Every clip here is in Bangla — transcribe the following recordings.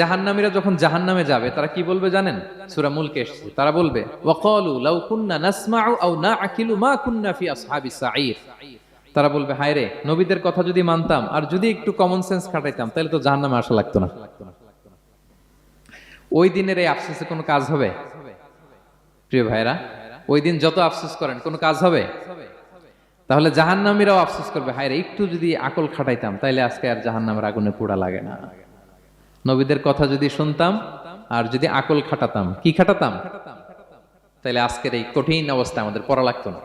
জাহান্নামীরা যখন জাহান্নামে যাবে তারা কি বলবে জানেন? সূরা মুলকে এসেছে, তারা বলবে ওয়াকালু লাউ কুন্না নাসমাউ আও নাআকিলু মা কুন্না ফি আসহাবিস সাঈর। তারা বলবে হায় রে, নবীদের কথা যদি মানতাম আর যদি একটু কমন সেন্স খাটাইতাম তাহলে তো জাহান্নামে আসা লাগতো না। ওই দিনের এই আফসোসে কোনো কাজ হবে? প্রিয় ভাইরা, ওই দিন যত আফসোস করেন কোনো কাজ হবে? তাহলে জাহান্নামীরাও আফসোস করবে হায় রে, একটু যদি আকল খাটাইতাম তাইলে আজকে আর জাহান্নামের আগুনে পোড়া লাগে না। নবীদের কথা যদি শুনতাম আর যদি আকল খাটাতাম, কি খাটাতাম, তাহলে আজকের এই কঠিন অবস্থা আমাদের পড়া লাগতো না।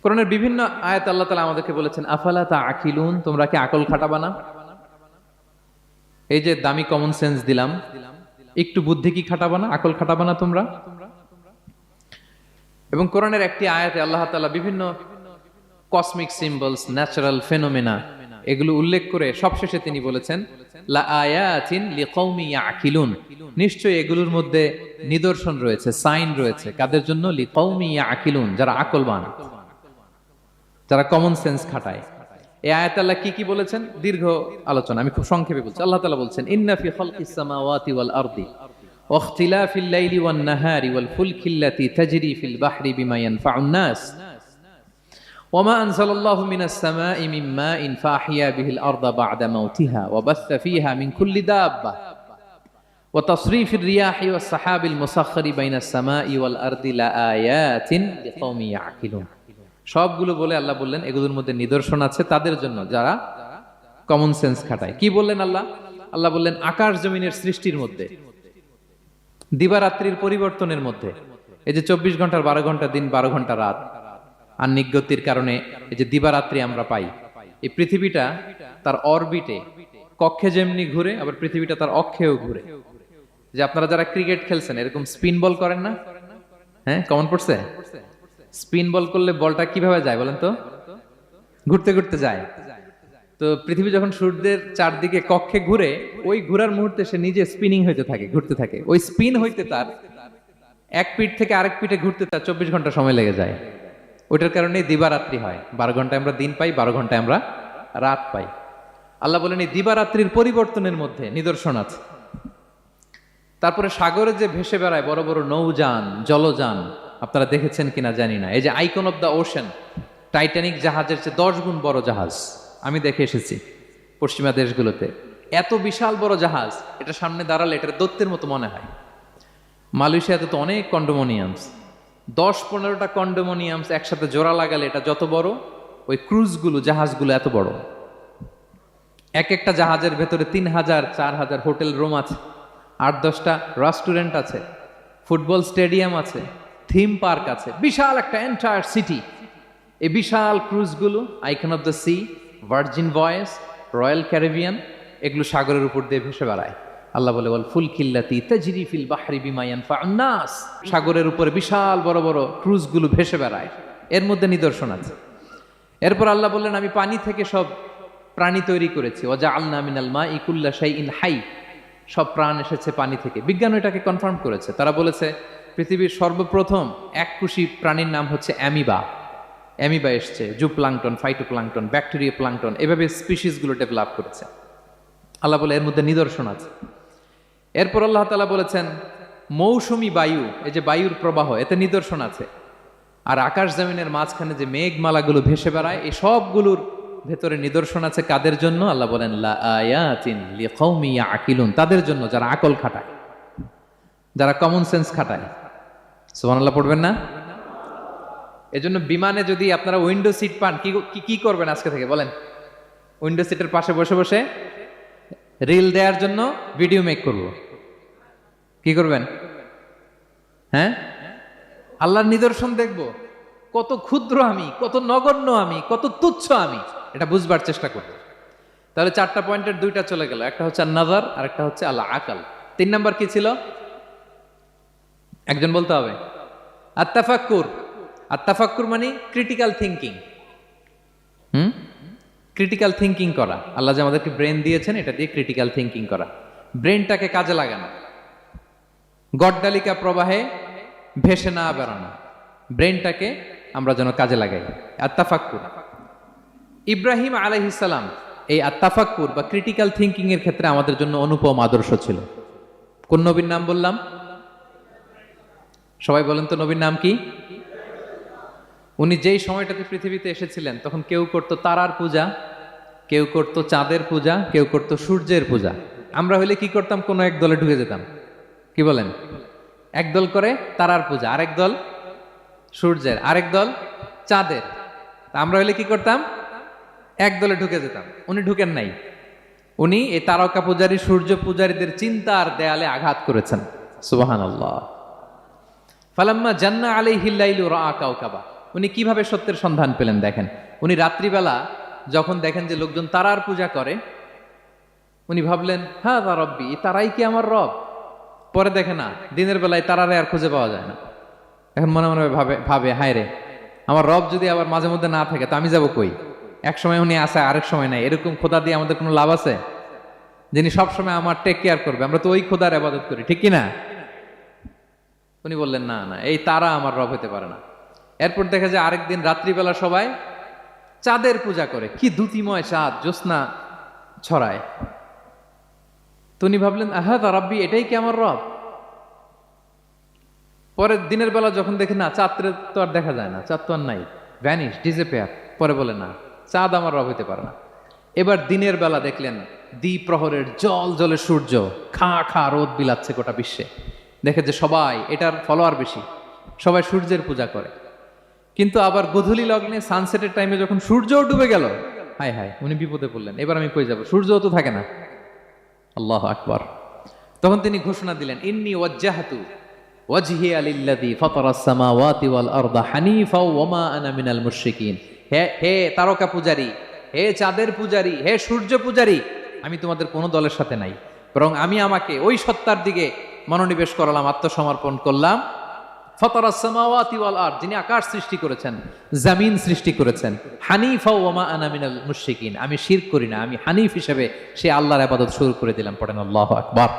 কোরআনের বিভিন্ন আয়াত আল্লাহ তাআলা আমাদেরকে বলেছেন আফালা তাআকিলুন, তোমরা কি আকল খাটাবা না? এই যে দামি কমন সেন্স দিলাম, একটু বুদ্ধি কি খাটাবা না, আকল খাটাবা না তোমরা? এবং কোরআনের একটি আয়াতে আল্লাহ তাআলা বিভিন্ন কসমিক সিম্বলস, ন্যাচারাল ফেনোমেনা এগুলো উল্লেখ করে সবশেষে তিনি বলেছেন লা আয়াতিন লিকৌমি ইয়াকিলুন, নিশ্চয়ই এগুলোর মধ্যে নিদর্শন রয়েছে, সাইন রয়েছে, কাদের জন্য? লিকৌমি ইয়াকিলুন, যারা আকলবান, যারা কমন সেন্স খাটায়। এই আয়াতে আল্লাহ কি কি বলেছেন দীর্ঘ আলোচনা, আমি খুব সংক্ষেপে বলছি। আল্লাহ তাআলা বলছেন ইন্না ফি খালকিস সামাওয়াতি ওয়াল আরদি ওয়া ইখতিলাফিল লাইলি ওয়ান নাহারি ওয়াল ফুলকিল্লাতি তাজরি ফিল বাহরি বিমা ইয়ানফাউন নাস وما أنزل الله من السماء من ماء فأحيا به الأرض بعد موتها وبث فيها من كل دابة وتصريف الرياح والسحاب المسخر بين السماء والأرض لآيات لقوم يعقلون। সবগুলো বলে আল্লাহ বললেন এগুলোর মধ্যে নিদর্শন আছে তাদের জন্য যারা কমন সেন্স খাটায়। কি বললেন আল্লাহ? আল্লাহ বললেন আকাশ জমিনের সৃষ্টির মধ্যে, দিবারাত্রির পরিবর্তনের মধ্যে, এই যে 24 ঘন্টার 12 ঘন্টা দিন, 12 ঘন্টা রাত, আহ্নিক গতির কারণে এই যে দিবারাত্রি আমরা পাই, এই পৃথিবীটা তার অরবিটে কক্ষে যেমনি ঘুরে, আবার পৃথিবীটা তার অক্ষেও ঘুরে। যে আপনারা যারা ক্রিকেট খেলছেন এরকম স্পিন বল করেন না? হ্যাঁ, কমন পড়ছে? স্পিন বল করলে বলটা কিভাবে যায় বলেন তো? ঘুরতে ঘুরতে যায়। তো পৃথিবী যখন সূর্যের চারদিকে কক্ষে ঘুরে, ওই ঘোরার মুহূর্তে সে নিজে স্পিনিং হইতে থাকে, ঘুরতে থাকে। ওই স্পিন হইতে তার এক পিঠ থেকে আরেক পিঠে ঘুরতে তার 24 ঘন্টা সময় লেগে যায়। ওইটার কারণে দিবারাত্রি হয়। 12 ঘন্টায় আমরা দিন পাই, 12 ঘন্টায় আমরা রাত পাই। আল্লাহ বলেন এই দিবারাত্রির পরিবর্তনের মধ্যে নিদর্শন আছে। তারপরে সাগরে যে ভেসে বেড়ায় বড় বড় নৌযান, জলযান, আপনারা দেখেছেন কিনা জানি না, এই যে icon of the ocean, Titanic জাহাজের চেয়ে 10 গুণ বড় জাহাজ আমি দেখে এসেছি পশ্চিমা দেশগুলোতে। এত বিশাল বড় জাহাজ, এটা সামনে দাঁড়ালে এটা দৈত্যের মতো মনে হয়। মালয়েশিয়াতে তো অনেক কন্ডোমোনিয়ামস, 10-15টা কন্ডোমোনিয়ামস একসাথে জোড়া লাগালে এটা যত বড়, ওই ক্রুজগুলো, জাহাজগুলো এত বড়। এক একটা জাহাজের ভেতরে 3000-4000 হোটেল রুম আছে, 8-10টা রেস্টুরেন্ট আছে, ফুটবল স্টেডিয়াম আছে, থিম পার্ক আছে, বিশাল একটা এন্টায়ার সিটি। এই বিশাল ক্রুজগুলো, Icon of the sea, Virgin voice, Royal Caribbean, এগুলো সাগরের উপর দিয়ে ভেসে বেড়ায়। আল্লাহ বলে বল ফুলকিল্লাতি তাজরি ফিল বাহরি বিমা ইয়ানফাউন নাস, সাগরের উপরে বিশাল বড় বড় ক্রুজগুলো ভেসে বেড়ায়, এর মধ্যে নিদর্শন আছে। এরপর আল্লাহ বললেন আমি পানি থেকে সব প্রাণী তৈরি করেছি, ওয়াজআলনা মিনাল মাই কুল্লা শাইইন হাই, সব প্রাণ এসেছে পানি থেকে। বিজ্ঞান এটাকে কনফার্ম করেছে। তারা বলেছে পৃথিবীর সর্বপ্রথম এককোষী প্রাণীর নাম হচ্ছে অ্যামিবা। অ্যামিবা এসছে, জুপ্লাঙ্কটন, ফাইটোপ্লাঙ্কটন, ব্যাকটেরিয়া প্লাঙ্কটন, এভাবে স্পিসিসগুলো ডেভেলপ করেছে। আল্লাহ বলে এর মধ্যে নিদর্শন আছে। এরপর আল্লাহ তাআলা বলেছেন মৌসুমী বায়ু, এই যে বায়ুর প্রবাহ, এতে নিদর্শন আছে। আর আকাশ জমিনের মাঝখানে যে মেঘমালাগুলো ভেসে বেড়ায়, এই সবগুলোর ভেতরে নিদর্শন আছে। কাদের জন্য? আল্লাহ বলেন লা আয়াতিন লিকৌমি ইয়াকিলুন, তাদের জন্য যারা আকল খাটায়, যারা কমন সেন্স খাটায়। সুবহানাল্লাহ পড়বেন না? এজন্য বিমানে যদি আপনারা উইন্ডো সিট পান, কি করবেন আজকে থেকে বলেন? উইন্ডো সিটের পাশে বসে বসে রিল দেওয়ার জন্য ভিডিও মেক করব। কি করবেন? হ্যাঁ, আল্লাহর নিদর্শন দেখব, কত ক্ষুদ্র আমি, কত নগণ্য আমি, কত তুচ্ছ আমি, এটা বুঝবার চেষ্টা করব। তাহলে 4টা পয়েন্টের 2টা চলে গেল, একটা হচ্ছে নাজার আর একটা হচ্ছে আল্লাহ আকাল। 3 নাম্বার কি ছিল? একজন বলতে হবে। আত্তাফাক্কুর। আত্তাফাক্কুর মানে ক্রিটিক্যাল থিঙ্কিং। ক্রিটিক্যাল থিঙ্কিং করা। আল্লাহ যে আমাদেরকে ব্রেন দিয়েছেন, এটা দিয়ে ক্রিটিক্যাল থিঙ্কিং করা, ব্রেনটাকে কাজে লাগানো, গড্ডালিকা প্রবাহে ভেসে না বেড়ানো, ব্রেনটাকে আমরা যেন কাজে লাগাই। আত্তাফাক্কুর। ইব্রাহিম আলাইহিস সালাম এই আত্তাফাক্কুর বা ক্রিটিক্যাল থিঙ্কিং এর ক্ষেত্রে আমাদের জন্য অনুপম আদর্শ ছিল। কোন নবীর নাম বললাম? সবাই বলেন তো নবীর নাম কি? উনি যেই সময়টাতে পৃথিবীতে এসেছিলেন তখন কেউ করতো তারার পূজা, কেউ করতো চাঁদের পূজা, কেউ করতো সূর্যের পূজা। আমরা হইলে কি করতাম? কোনো এক দলে ঢুকে যেতাম। কি বলেন? এক দল করে তারার পূজা, আরেক দল সূর্যের, আরেক দল চাঁদের। আমরা হইলে কি করতাম? এক দলে ঢুকে যেতাম। উনি ঢুকেন নাই। উনি এই তারকা পূজারী, সূর্য পূজারীদের চিন্তার দেয়ালে আঘাত করেছেন। সুবহানাল্লাহ। ফালাম্মা জান্না আলাইহিল লাইলু রাআ কাওকাবা। উনি কিভাবে সত্যের সন্ধান পেলেন দেখেন। উনি রাত্রিবেলা যখন দেখেন যে লোকজন তারার পূজা করে, উনি ভাবলেন হাযা রব্বি, তারাই কি আমার রব? পরে দেখে না, দিনের বেলায় তারারে আর খুঁজে পাওয়া যায় না। এখন মনে মনে ভাবে হায় রে, আমার রব যদি আবার মাঝে মধ্যে না থাকে তো আমি যাব কই? এক সময় উনি আসে, আরেক সময় নাই। এরকম খোদা দিয়ে আমাদের কোনো লাভ আছে? যিনি সবসময় আমার টেক কেয়ার করবে, আমরা তো ওই খোদার ইবাদত করি, ঠিক কিনা? উনি বললেন না না, এই তারা আমার রব হতে পারে না। এরপর দেখা যায় আরেকদিন রাত্রিবেলা সবাই চাঁদের পূজা করে। কি দ্যুতিময় চাঁদ, জ্যোৎস্না ছড়ায়। তো উনি ভাবলেন আহাদা রাব্বি, এটাই কি আমার রব? পরে দিনের বেলা যখন দেখে না, চাঁদ তো আর দেখা যায় না, চাঁদ তো আর নাই, ভ্যানিশ, ডিসঅ্যাপিয়ার। পরে বলে না, চাঁদ আমার রব হতে পারে না। এবার দিনের বেলা দেখলেন দ্বিপ্রহরের জল জলে সূর্য খা খা রোদ বিলাচ্ছে গোটা বিশ্বে। দেখে যে সবাই এটার ফলোয়ার বেশি, সবাই সূর্যের পূজা করে। কিন্তু আবার গোধূলি লগ্নে সানসেটের টাইমে যখন সূর্যও ডুবে গেল, হায় হায়, উনি বিপদে পড়লেন। এবার আমি কই যাব? সূর্যও তো থাকে না। আল্লাহু আকবার। তখন তিনি ঘোষণা দিলেন ইন্নী ওয়াজ্জাহতু ওয়াজহিয়া লিল্লাযী ফাতারাস সামাওয়াতি ওয়াল আরদা হানিফা ওয়া মা আনা মিনাল মুশরিকিন। হে তারকা পূজারী, হে চাঁদের পূজারী, হে সূর্য পূজারী, আমি তোমাদের কোনো দলের সাথে নাই, বরং আমি আমাকে ওই সত্তার দিকে মনোনিবেশ করলাম, আত্মসমর্পণ করলাম। ফাতারাস সামাওয়াতি ওয়াল আরদ, যিনি আকাশ সৃষ্টি করেছেন, জমিন সৃষ্টি করেছেন। হানিফা ওয়া মা আনা মিনাল মুশরিকিন, আমি শিরক করি না, আমি হানিফ হিসেবে সে আল্লাহর ইবাদত শুরু করে দিলাম। পড়েন আল্লাহু আকবার।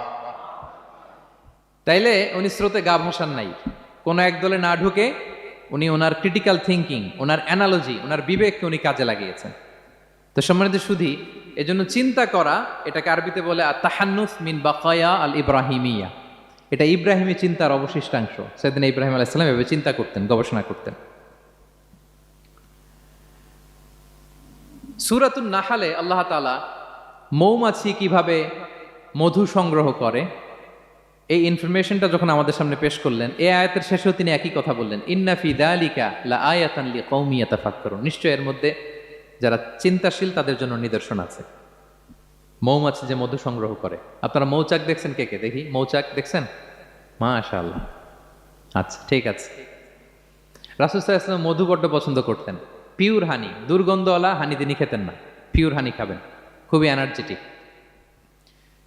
তাইলে উনি স্রোতে গা ভাসান নাই, কোন এক দলে না ঢুকে উনি ওনার ক্রিটিক্যাল থিঙ্কিং, ওনার অ্যানালজি, ওনার বিবেককে উনি কাজে লাগিয়েছেন। তো সম্মানিত সুধী, এজন্য চিন্তা করা, এটাকে আরবিতে বলে আত-তাহান্নুস মিন বাকায়া আল ইব্রাহিমিয়া। এটা ইব্রাহিমী চিন্তার অবশিষ্টাংশ। সেদিন ইব্রাহিম আলাইহিস সালাম এভাবে চিন্তা করতেন, গবেষণা করতেন। সূরাতুন নাহলে আল্লাহ তাআলা মৌমাছি কিভাবে মধু সংগ্রহ করে এই ইনফরমেশনটা যখন আমাদের সামনে পেশ করলেন, এই আয়াতের শেষেও তিনি একই কথা বললেন, ইন্না ফি যালিকা লাআয়াতান লিকাউমি ইয়াতাফাক্কারুন। নিশ্চয় এর মধ্যে যারা চিন্তাশীল তাদের জন্য নিদর্শন আছে। মৌমাছি যে মধু সংগ্রহ করে, আপনারা মৌচাক দেখছেন? কে কে দেখি মৌচাক দেখছেন? মাশাআল্লাহ। আচ্ছা, ঠিক আছে। রাসূল সাল্লাল্লাহু আলাইহি ওয়াসাল্লাম মধু বড্ড পছন্দ করতেন। পিওর হানি, দুর্গন্ধওয়ালা হানি তিনি খেতেন না, পিওর হানি খাবেন, খুবই এনার্জেটিক।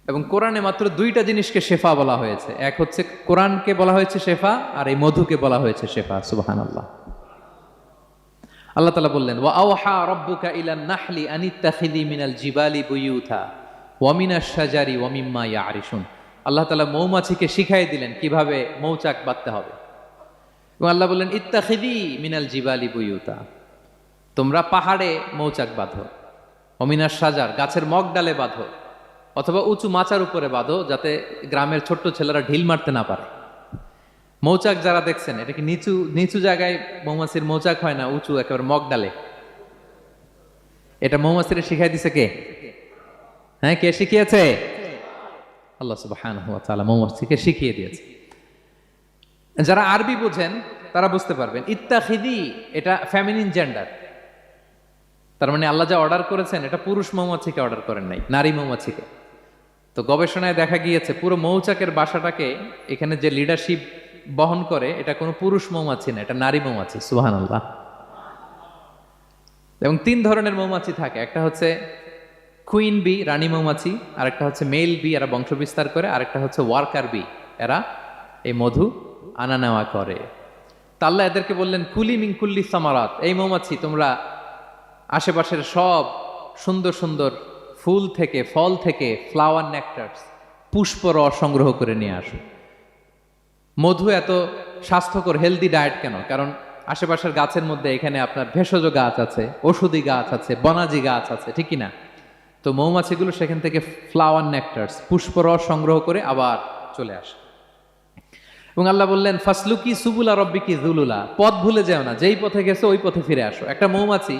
এবং কোরআনে মাত্র দুইটা জিনিসকে শেফা বলা হয়েছে। এক হচ্ছে কোরআনকে বলা হয়েছে শেফা, আর এই মধুকে বলা হয়েছে শেফা। সুবহানাল্লাহ। আল্লাহ তাআলা বললেন ওয়া আওহা রাব্বুকা ইলান নাহলি আনিত্তাখিযি মিনাল জিবালি বুয়ুতা ওয়া মিনাশ শাজারি ওয়া মিম্মা ইয়ারিশুন। আল্লাহ তাআলা মৌমাছিকে শিখাই দিলেন কিভাবে মৌচাক বাঁধতে হবে। এবং আল্লাহ বললেন ইত্তাখিযি মিনাল জিবালি বুয়ুতা, তোমরা পাহাড়ে মৌচাক বাঁধো, ওয়া মিনাশ শাজার, গাছের মগ ডালে বাঁধো, অথবা উঁচু মাচার উপরে বাঁধো, যাতে গ্রামের ছোট্ট ছেলেরা ঢিল মারতে না পারে। মৌচাক যারা দেখছেন, এটা কি নিচু নিচু জায়গায় মৌমাছির মৌচাক হয় না, উঁচু একেবারে মগ ডালে। এটা মৌমাছির শিখাই দিছে কে? হ্যাঁ, কে শিখিয়েছে? আল্লাহ সুবহানাহু ওয়া তাআলা মৌমাছিকে শিখিয়ে দিয়েছে। যারা আরবি বোঝেন তারা বুঝতে পারবেন ইত্তাখিদি এটা ফেমিনিন জেন্ডার। তার মানে আল্লাহ যা অর্ডার করেছেন এটা পুরুষ মৌমাছিকে অর্ডার করেন নাই, নারী মৌমাছিকে। তো গবেষণায় দেখা গিয়েছে পুরো মৌচাকের বাসাটাকে এখানে যে লিডারশিপ বহন করে এটা কোনো পুরুষ মৌমাছি না, এটা নারী মৌমাছি। সুবহানাল্লাহ। এবং তিন ধরনের মৌমাছি থাকে, একটা হচ্ছে কুইন বি, রানী মৌমাছি, আর একটা হচ্ছে মেল বি, এরা বংশ বিস্তার করে, আরেকটা হচ্ছে ওয়ার্কার বি, এরা এই মধু আনা নেওয়া করে। তা আল্লাহ এদেরকে বললেন কুলি মিন কুল্লি সামারাত, এই মৌমাছি তোমরা আশেপাশের সব সুন্দর সুন্দর ফুল থেকে, ফল থেকে, ফ্লাওয়ার নেকটার্স, পুষ্প রস সংগ্রহ করে নিয়ে আসো। মধু এত স্বাস্থ্যকর, হেলদি ডায়েট কেন? কারণ আশেপাশের গাছের মধ্যে এখানে আপনার ভেষজ গাছ আছে, ওষুধি গাছ আছে, বনাজি গাছ আছে, ঠিক কিনা? তো মৌমাছিগুলো সেখান থেকে ফ্লাওয়ার নেকটার্স, পুষ্পরস সংগ্রহ করে আবার চলে আসে। এবং আল্লাহ বললেন ফাসলুকি সুবুলা রব্বিকি যুলুলা, পথ ভুলে যেও না, যেই পথে গেছো ওই পথে ফিরে আসো। একটা মৌমাছি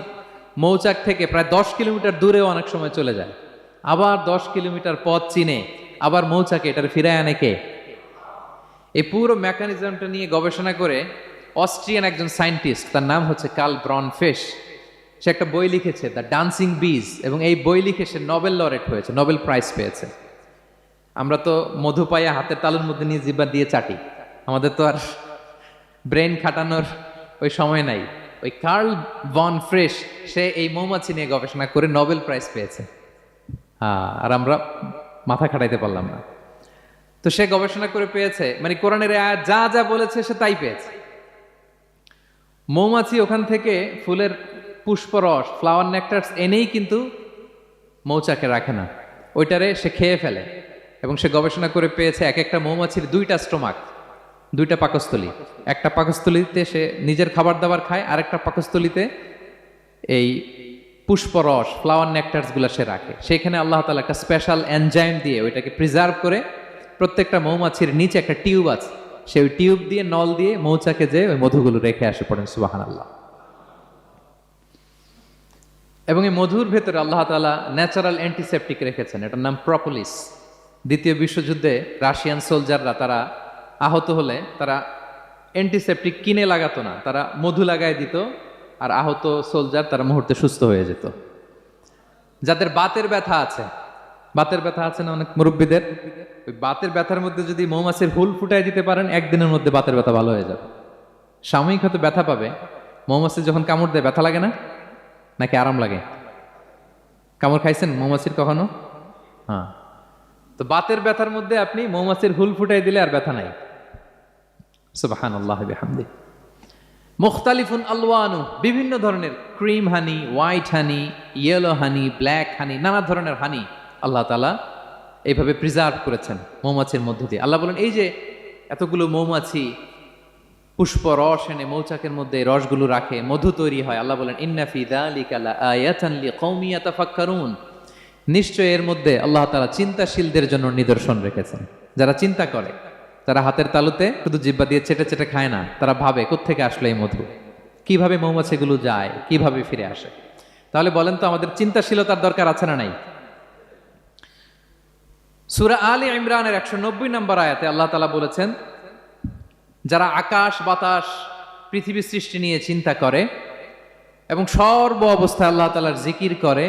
মৌচাক থেকে প্রায় 10 কিলোমিটার দূরেও অনেক সময় চলে যায়, আবার 10 কিলোমিটার পথ চিনে আবার মৌচাকে এটার ফিরায় আনে কে? এই পুরো মেকানিজমটা নিয়ে গবেষণা করে অস্ট্রিয়ান একজন সায়েন্টিস্ট, তার নাম হচ্ছে কার্ল ব্রনফেশ, সে একটা বই লিখেছে দ্য ডান্সিং বিজ, এবং এই বই লিখে সে নোবেল লরেট হয়েছে, নোবেল প্রাইজ পেয়েছে। আমরা তো মধু পাইয়া হাতের তালুর মধ্যে নিয়ে জিব্বা দিয়ে চাটি, আমাদের তো আর ব্রেন খাটানোর ওই সময় নাই। ওই কার্ল ভন ফ্রেশ সে এই মৌমাছি নিয়ে গবেষণা করে নোবেল প্রাইজ পেয়েছে, আর আমরা মাথা খাটাইতে পারলাম না। তো সে গবেষণা করে পেয়েছে, মানে কোরআনের আয়াত যা যা বলেছে সে তাই পেয়েছে। মৌমাছি ওখান থেকে ফুলের পুষ্পরস, ফ্লাওয়ার নেকটার্স এনেই কিন্তু মৌচাকে রাখে না, ওইটারে সে খেয়ে ফেলে। এবং সে গবেষণা করে পেয়েছে এক একটা মৌমাছির 2টা স্টোমাক, 2টা পাকস্থলী। একটা পাকস্থলীতে সে নিজের খাবার দাবার খায়, আর একটা পাকস্থলীতে এই পুষ্পরস, ফ্লাওয়ার নেকটার্স গুলা সে রাখে। সেখানে আল্লাহ তাআলা একটা স্পেশাল এনজাইম দিয়ে ওইটাকে প্রিজার্ভ করে, প্রত্যেকটা মৌমাছির নিচে একটা টিউব আছে, সে ওই টিউব দিয়ে নল দিয়ে মৌচাকে যে ওই মধুগুলো রেখে আসে। পড়েন সুবহানাল্লাহ। এবং এই মধুর ভেতরে আল্লাহ তাআলা ন্যাচারাল অ্যান্টিসেপটিক রেখেছেন, এটার নাম প্রপোলিস। দ্বিতীয় বিশ্বযুদ্ধে রাশিয়ান সোলজাররা তারা আহত হলে তারা অ্যান্টিসেপটিক কিনে লাগাতো না, তারা মধু লাগায় দিত, আর আহত সোলজার তারা মুহূর্তে সুস্থ হয়ে যেত। যাদের বাতের ব্যথা আছে, বাতের ব্যথা আছে না অনেক মুরব্বীদের, ওই বাতের ব্যথার মধ্যে যদি মৌমাছির হুল ফুটাই দিতে পারেন, একদিনের মধ্যে বাতের ব্যথা ভালো হয়ে যাবে। সাময়িক হয়তো ব্যথা পাবে, মৌমাছি যখন কামড় দেয় ব্যথা লাগে না, নাকি আরাম লাগে? কামড় খাইছেন মৌমাছির কখনো? হ্যাঁ। তো বাতের ব্যথার মধ্যে আপনি মৌমাছির হুল ফুটাই দিলে আর ব্যথা নাই। সুবহানাল্লাহ বিহামদি। মুখতালিফুন আলওয়ানু, বিভিন্ন ধরনের ক্রিম হানি, হোয়াইট হানি, ইয়েলো হানি, ব্ল্যাক হানি, নানা ধরনের হানি আল্লাহ তাআলা এইভাবে প্রিজার্ভ করেছেন মৌমাছির মধ্য দিয়ে। আল্লাহ বলেন এই যে এতগুলো মৌমাছি পুষ্প রস এনে মৌচাকের মধ্যে রসগুলো রাখে, মধু তৈরি হয়। আল্লাহ বলেন ইন্না ফি যালিকা লাআয়াতান লিকওমি ইয়াতাফাক্কারুন, নিশ্চয় এর মধ্যে আল্লাহ তাআলা চিন্তাশীলদের জন্য নিদর্শন রেখেছেন। যারা চিন্তা করে, তারা হাতের তালুতে শুধু জিহ্বা দিয়ে চেটে চেটে খায় না, তারা ভাবে কোত্থেকে আসলো এই মধু, কিভাবে মৌমাছিগুলো যায়, কিভাবে ফিরে আসে। তাহলে বলেন তো আমাদের চিন্তাশীলতার দরকার আছে না নাই? সূরা আলে ইমরানের 190 নম্বর আয়াতে আল্লাহ তাআলা বলেছেন, যারা আকাশ বাতাস পৃথিবী সৃষ্টি নিয়ে চিন্তা করে এবং সর্ব অবস্থায় আল্লাহ তাআলার জিকির করে,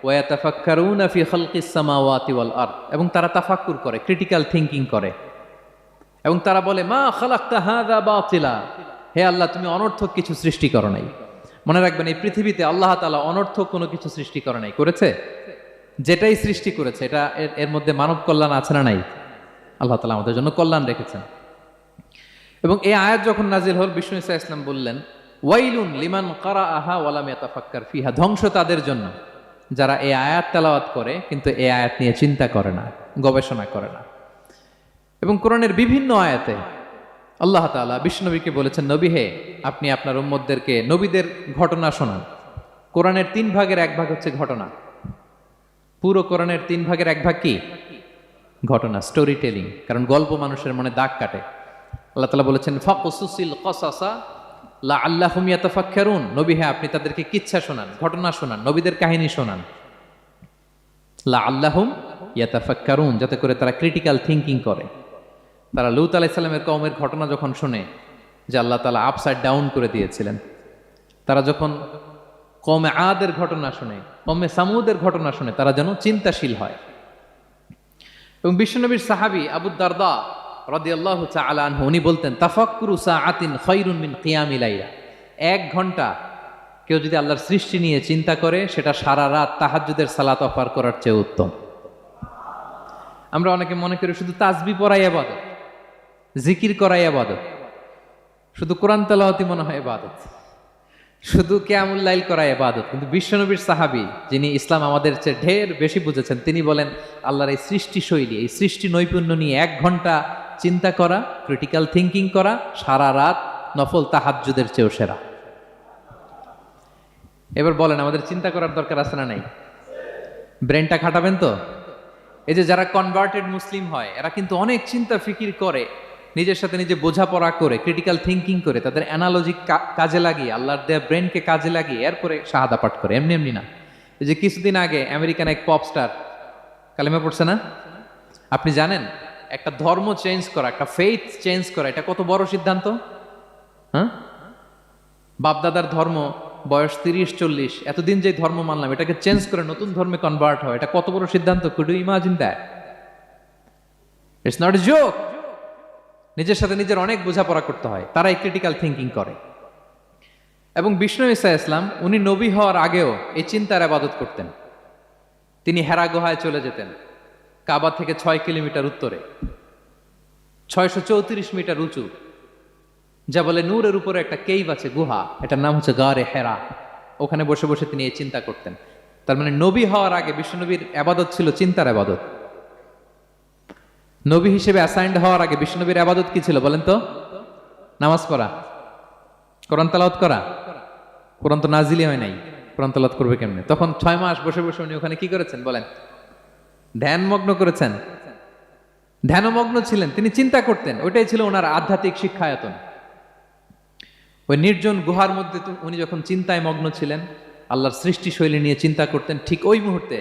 ওয়া ইয়াতাফাক্কারুনা ফি খালকিস সামাওয়াতি ওয়াল আরদ, এবং তারা তাফাক্কুর করে, ক্রিটিক্যাল থিংকিং করে, এবং তারা বলে মা খালাকতা হাযা বাতিলা, হে আল্লাহ তুমি অনর্থক কিছু সৃষ্টি করো নাই। মনে রাখবেন এই পৃথিবীতে আল্লাহ তাআলা অনর্থক কোনো কিছু সৃষ্টি করে নাই, করেছে? যেটাই সৃষ্টি করেছে এটা এর মধ্যে মানব কল্যাণ আছে না নাই? আল্লাহ তাআলা আমাদের জন্য কল্যাণ রেখেছেন। এবং এই আয়াত যখন নাজিল হল, বিষ্ণু ঈসা ইসলাম বললেন ওয়াইলুন লিমান কারাআহা ওয়া লাম ইয়াতাফাক্কার ফিহা, ধ্বংস তাদের জন্য যারা এই আয়াত তেলাওয়াত করে কিন্তু এই আয়াত নিয়ে চিন্তা করে না, গবেষণা করে না। এবং কোরআনের বিভিন্ন আয়াতে আল্লাহ তাআলা বিষ্ণুনবীকে বলেছেন, নবী হে আপনি আপনার উম্মতদেরকে নবীদের ঘটনা শোনান। কোরআনের 3 ভাগের 1 ভাগ হচ্ছে ঘটনা। পুরো কোরআনের 3 ভাগের 1 ভাগ কি? ঘটনা, স্টোরি টেলিং। কারণ গল্প মানুষের মনে দাগ কাটে। আল্লাহ তাআলা বলেছেন ফাকুসুসিল কসাসা লাআল্লাহুম ইয়াতাফাক্কারুন, নবী হে আপনি তাদেরকে কিচ্ছা শোনান, ঘটনা শোনান, নবীদের কাহিনী শোনান। লাআল্লাহুম ইয়াতাফাক্কারুন, যাতে করে তারা ক্রিটিক্যাল থিংকিং করে। তারা লূত আলাইহিস সালামের কওমের ঘটনা যখন শুনে যে আল্লাহ তাআলা আপসাইড ডাউন করে দিয়েছিলেন, তারা যখন কওমে আদের ঘটনা শুনে, কওমে সামুদের ঘটনা শুনে, তারা যেন চিন্তাশীল হয়। এবং বিশ্বনবীর সাহাবী আবু দারদা রাদিয়াল্লাহু তাআলা আনহু উনি বলতেন তাফাক্কুরু সাআতিন খায়রুন মিন কিয়ামি লাইলা, 1 ঘন্টা কেউ যদি আল্লাহর সৃষ্টি নিয়ে চিন্তা করে সেটা সারা রাত তাহাজ্জুদের সালাত অফার করার চেয়ে উত্তম। আমরা অনেকে মনে করি শুধু তাসবিহ পড়াই ইবাদত, জিকির করাই ইবাদত, শুধু কোরআন তেলাওয়াতই মনে হয় ইবাদত, শুধু কিয়ামুল লাইল করা ইবাদত। কিন্তু বিশ্বনবীর সাহাবী যিনি ইসলাম আমাদের চেয়ে ঢের বেশি বুঝেছেন, তিনি বলেন আল্লাহর এই সৃষ্টি শৈলী, এই সৃষ্টি নৈপুণ্য নিয়ে 1 ঘন্টা চিন্তা করা, ক্রিটিক্যাল থিংকিং করা, সারা রাত নফল তাহাজ্জুদের চেয়েও সেরা। এবার বলেন আমাদের চিন্তা করার দরকার আছে না নাই? ব্রেনটা খাটাবেন তো। এই যে যারা কনভার্টেড মুসলিম হয় এরা কিন্তু অনেক চিন্তা ফিকির করে, নিজের সাথে নিজে বোঝাপড়া করে, ক্রিটিক্যাল থিঙ্কিং করে, তাদের অ্যানালজি কাজে লাগিয়ে, আল্লাহর দেয়া ব্রেনকে কাজে লাগিয়ে এরপরে শাহাদা পাঠ করে, এমনি এমনি না। এই যে কিছুদিন আগে আমেরিকান এক পপ স্টার কালেমা পড়ছে না? আপনি জানেন একটা ধর্ম চেঞ্জ করা, একটা ফেইথ চেঞ্জ করা, এটা কত বড় সিদ্ধান্ত? হ্যাঁ, বাপদাদার ধর্ম বয়স 30-40, এতদিন যে ধর্ম মানলাম এটাকে চেঞ্জ করে নতুন ধর্মে কনভার্ট হয়, এটা কত বড় সিদ্ধান্ত? Could you imagine that? It's not a joke. নিজের সাথে নিজের অনেক বোঝাপড়া করতে হয়, তারাই ক্রিটিক্যাল থিঙ্কিং করে। এবং বিষ্ণু ঈসা ইসলাম উনি নবী হওয়ার আগেও এই চিন্তার আবাদত করতেন। তিনি হেরা গুহায় চলে যেতেন, কাবা থেকে 6 কিলোমিটার উত্তরে, 634 মিটার উঁচু, যা বলে নূরের উপরে একটা কেইভ আছে, গুহা, এটার নাম হচ্ছে গারে হেরা। ওখানে বসে বসে তিনি এই চিন্তা করতেন। তার মানে নবী হওয়ার আগে বিশ্বনবীর আবাদত ছিল চিন্তার আবাদত। নবী হিসেবে অ্যাসাইন্ড হওয়ার আগে বিশ্বনবীর আবাদত কি ছিল বলেন তো? নামাজ পড়া, কোরআন তেলাওয়াত করা। কোরআন তো নাজিলই হয় নাই, কোরআন তেলাওয়াত করবে কেমনে? তখন 6 মাস বসে বসে উনি ওখানে কি করেছেন বলেন? ধ্যানমগ্ন করেছেন, ধ্যানমগ্ন ছিলেন, তিনি চিন্তা করতেন। ওইটাই ছিল ওনার আধ্যাত্মিক শিক্ষায়তন। ওই নির্জন গুহার মধ্যে উনি যখন চিন্তায় মগ্ন ছিলেন, আল্লাহর সৃষ্টি শৈলী নিয়ে চিন্তা করতেন, ঠিক ওই মুহূর্তে,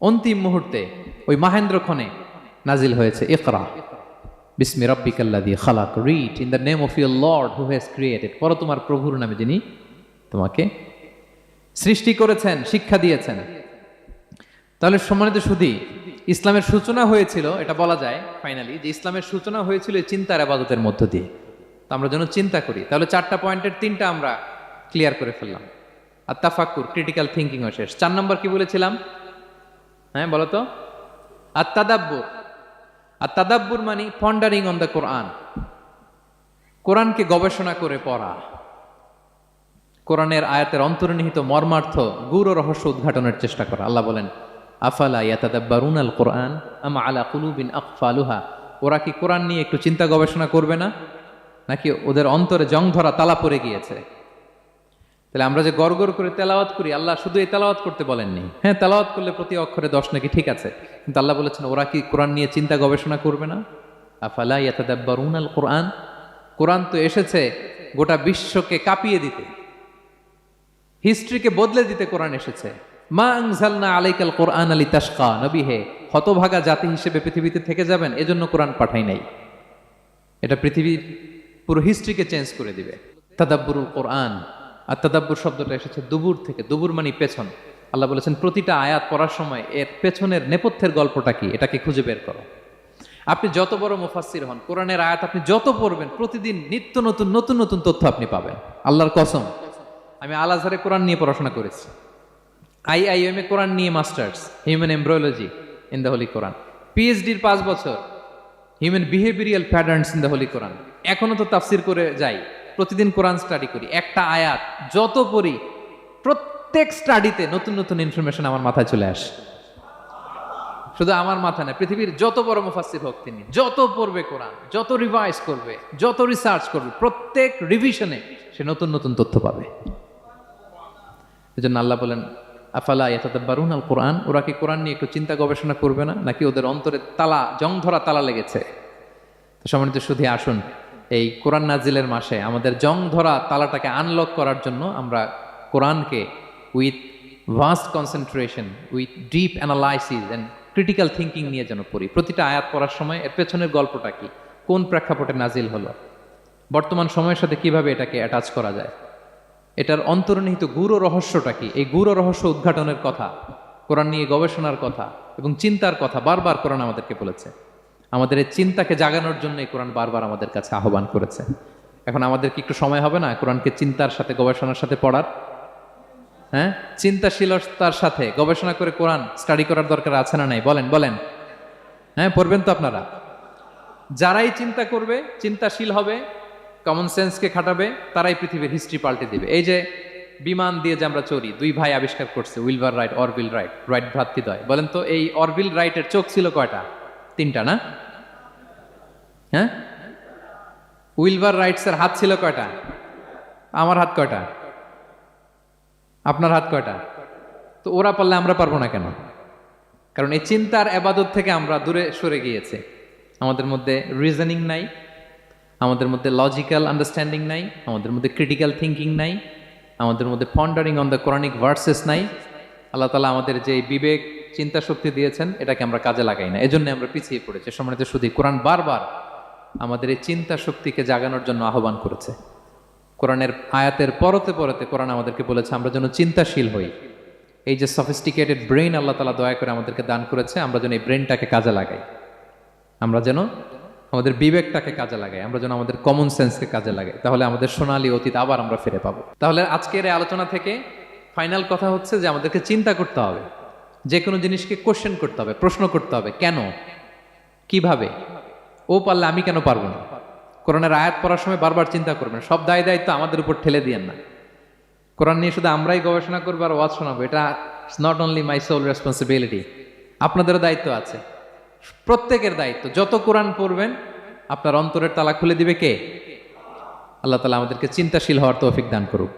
অন্তিম মুহূর্তে, ওই মাহেন্দ্রক্ষণে নাজিল হয়েছে ইকরা বিসমি রাব্বিকাল্লাযী খালাক, read in the name of your lord who has created. পড়ো তোমার প্রভুর নামে যিনি তোমাকে সৃষ্টি করেছেন, শিক্ষা দিয়েছেন। তাহলে সম্মানিত সুধী, ইসলামের সূচনা হয়েছিল, এটা বলা যায় ফাইনালি যে ইসলামের সূচনা হয়েছিল এই চিন্তার ইবাদতের মধ্য দিয়ে। তো আমরা যেন চিন্তা করি। তাহলে 4টা পয়েন্টের 3টা আমরা ক্লিয়ার করে ফেললাম। আর তাফাক্কুর, ক্রিটিক্যাল থিঙ্কিং ও শেষ। 4 নম্বর কি বলেছিলাম? হ্যাঁ বলো তো। আর তাদাব্বুর। আর তাদাব্বুর মানে পন্ডারিং অন দ্য কোরআন, কোরআনকে গবেষণা করে পড়া, কোরআনের আয়াতের অন্তর্নিহিত মর্মার্থ, গূঢ় রহস্য উদ্ঘাটনের চেষ্টা করা। আল্লাহ বলেন আফালা ইয়াতাদাব্বারুনাল কোরআন আম আলা কুলুবিন আকফালুহা, ওরা কি কোরআন নিয়ে একটু চিন্তা গবেষণা করবে না, নাকি ওদের অন্তরে জং ধরা তালা পড়ে গিয়েছে? তাহলে আমরা যে গড়গড় করে তেলাওয়াত করি, আল্লাহ শুধু এই তেলাওয়াত করতে বলেননি। হ্যাঁ, তেলাওয়াত করলে প্রতি অক্ষরে 10 নাকি ঠিক আছে, কিন্তু আল্লাহ বলেছেন ওরা কি কোরআন নিয়ে চিন্তা গবেষণা করবে না? আফালা ইয়াতাদাব্বারুনাল কোরআন, কোরআন তো এসেছে গোটা বিশ্বকে কাঁপিয়ে দিতে, হিস্ট্রিকে বদলে দিতে কোরআন এসেছে। মা আনজালনা আলাইকাল কোরআন লিতাশকা, নবী হে হতভাগা জাতি হিসেবে পৃথিবীতে থেকে যাবেন, এজন্য কোরআন পাঠাই নাই। এটা পৃথিবীর পুরো হিস্ট্রিকে চেঞ্জ করে দিবে। তাদাব্বুরুল কোরআন। আর তাদাব্বুর শব্দটা এসেছে দুবুর থেকে, দুবুর মানে পেছন। আল্লাহ বলেছেন প্রতিটা আয়াত পড়ার সময় এর পেছনের নেপথ্যের গল্পটা কি, এটাকে খুঁজে বের করো। আপনি যত বড় মুফাসসির হন, কোরআনের আয়াত আপনি যত পড়বেন, প্রতিদিন নিত্য নতুন নতুন নতুন তথ্য আপনি পাবেন। আল্লাহর কসম, আমি আল আজহারে কোরআন নিয়ে পড়াশোনা করেছি, IIM এ কোরআন নিয়ে masters, human embryology in the holy Quran, PhD-র 5 বছর, human behavioural patterns in the holy Quran. এখনো তো তাফসির করে যাই, প্রতিদিন কোরআন স্টাডি করি। একটা আয়াত যত পড়ি, প্রত্যেক স্টাডিতে নতুন নতুন ইনফরমেশন আমার মাথায় চলে আসে। শুধু আমার মাথা না, পৃথিবীর যত বড় মুফাসসির হোক তিনি, যত পড়বে কোরআন, যত রিভাইজ করবে, যত রিসার্চ করবে, প্রত্যেক রিভিশনে সে নতুন নতুন তথ্য পাবে। এজন্য আল্লাহ বলেন আফালা ইয়াতাদাব্বারুনাল কোরআন, ওরা কি কোরআন নিয়ে একটু চিন্তা গবেষণা করবে না, নাকি ওদের অন্তরে তালা, জং ধরা তালা লেগেছে? তো সম্মানিত শুধু আসুন, এই কোরআন নাজিলের মাসে আমাদের জং ধরা তালাটাকে আনলক করার জন্য আমরা কোরআনকে with vast concentration, with deep analysis and critical thinking নিয়ে যেন পড়ি। প্রতিটা আয়াত পড়ার সময় এর পেছনের গল্পটা কি, কোন প্রেক্ষাপটে নাজিল হলো, বর্তমান সময়ের সাথে কিভাবে এটাকে অ্যাটাচ করা যায়, এটার অন্তর্নিহিত গূঢ় রহস্যটা কি, এই গূঢ় রহস্য উদ্ঘাটনের কথা, কোরআন নিয়ে গবেষণার কথা এবং চিন্তার কথা বারবার কোরআন আমাদেরকে বলেছে। আমাদের এই চিন্তাকে জাগানোর জন্য এই কোরআন বারবার আমাদের কাছে আহ্বান করেছে। এখন আমাদের কি একটু সময় হবে না কোরআনকে চিন্তার সাথে গবেষণার সাথে পড়ার? হ্যাঁ, চিন্তাশীলতার সাথে গবেষণা করে কোরআন স্টাডি করার দরকার আছে না নাই? বলেন বলেন। হ্যাঁ, পড়বেন তো আপনারা। যারাই চিন্তা করবে, চিন্তাশীল হবে, কমন সেন্সকে খাটাবে, তারাই পৃথিবীর হিস্ট্রি পাল্টে দিবে। এই যে বিমান দিয়ে যে আমরা চড়ি, 2 ভাই আবিষ্কার করছে, Wilbur Wright, Orville Wright, Wright ভ্রাতৃদ্বয়। বলেন তো এই অরভিল রাইটের চোখ ছিল কয়টা? 3টা না? হ্যাঁ, উইলবার রাইটসের হাত ছিল কয়টা? আমার হাত কয়টা? আপনার হাত কয়টা? তো ওরা পারলে আমরা পারবো না কেন? কারণ এই চিন্তার আবাদত থেকে আমরা দূরে সরে গিয়েছে। আমাদের মধ্যে রিজনিং নাই, আমাদের মধ্যে লজিক্যাল আন্ডারস্ট্যান্ডিং নাই, আমাদের মধ্যে ক্রিটিক্যাল থিঙ্কিং নাই, আমাদের মধ্যে পন্ডারিং অন দ্য কোরআনিক ভার্সেস নাই। আল্লাহ তালা আমাদের যে বিবেক চিন্তা শক্তি দিয়েছেন এটাকে আমরা কাজে লাগাই না, এজন্য আমরা পিছিয়ে পড়েছি। সম্মানিত শুধু কোরআন বারবার আমাদের এই চিন্তা শক্তিকে জাগানোর জন্য আহ্বান করেছে। কোরআনের আয়াতের পরতে পরতে কোরআন আমাদেরকে বলেছে আমরা যেন চিন্তাশীল হই। এই যে সফিস্টিকেটেড ব্রেইন আল্লাহ তালা দয়া করে আমাদেরকে দান করেছে, আমরা যেন এই ব্রেনটাকে কাজে লাগাই, আমরা যেন আমাদের বিবেকটাকে কাজে লাগাই, আমরা যেন আমাদের কমন সেন্সকে কাজে লাগাই, তাহলে আমাদের সোনালী অতীত আবার আমরা ফিরে পাবো। তাহলে আজকের এই আলোচনা থেকে ফাইনাল কথা হচ্ছে যে আমাদেরকে চিন্তা করতে হবে, যে কোনো জিনিসকে কোশ্চেন করতে হবে, প্রশ্ন করতে হবে, কেন, কিভাবে, ও পারলে আমি কেন পারবো না। কোরআনের আয়াত পড়ার সময় বারবার চিন্তা করবেন, সব দায় দায়িত্ব আমাদের উপর ঠেলে দিয়েন না। কোরআন নিয়ে শুধু আমরাই গবেষণা করবো আর ওয়াজ শোনাবো, এটা not only my sole responsibility, আপনাদেরও দায়িত্ব আছে, প্রত্যেকের দায়িত্ব। যত কোরআন পড়বেন আপনার অন্তরের তালা খুলে দিবে কে? আল্লাহ তালা আমাদেরকে চিন্তাশীল হওয়ার তৌফিক দান করুক।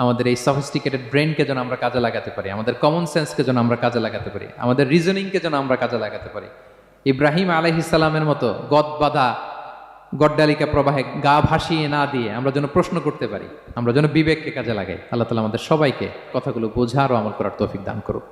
আমাদের এই সফিস্টিকেটেড ব্রেনকে যেন আমরা কাজে লাগাতে পারি, আমাদের কমন সেন্সকে যেন আমরা কাজে লাগাতে পারি, আমাদের রিজনিংকে যেন আমরা কাজে লাগাতে পারি। ইব্রাহিম আলাইহিস সালামের মতো গদ বাঁধা গড্ডালিকা প্রবাহে গা ভাসিয়ে না দিয়ে আমরা যেন প্রশ্ন করতে পারি, আমরা যেন বিবেককে কাজে লাগাই। আল্লাহ তালা আমাদের সবাইকে কথাগুলো বোঝার ও আমল করার তৌফিক দান করুক।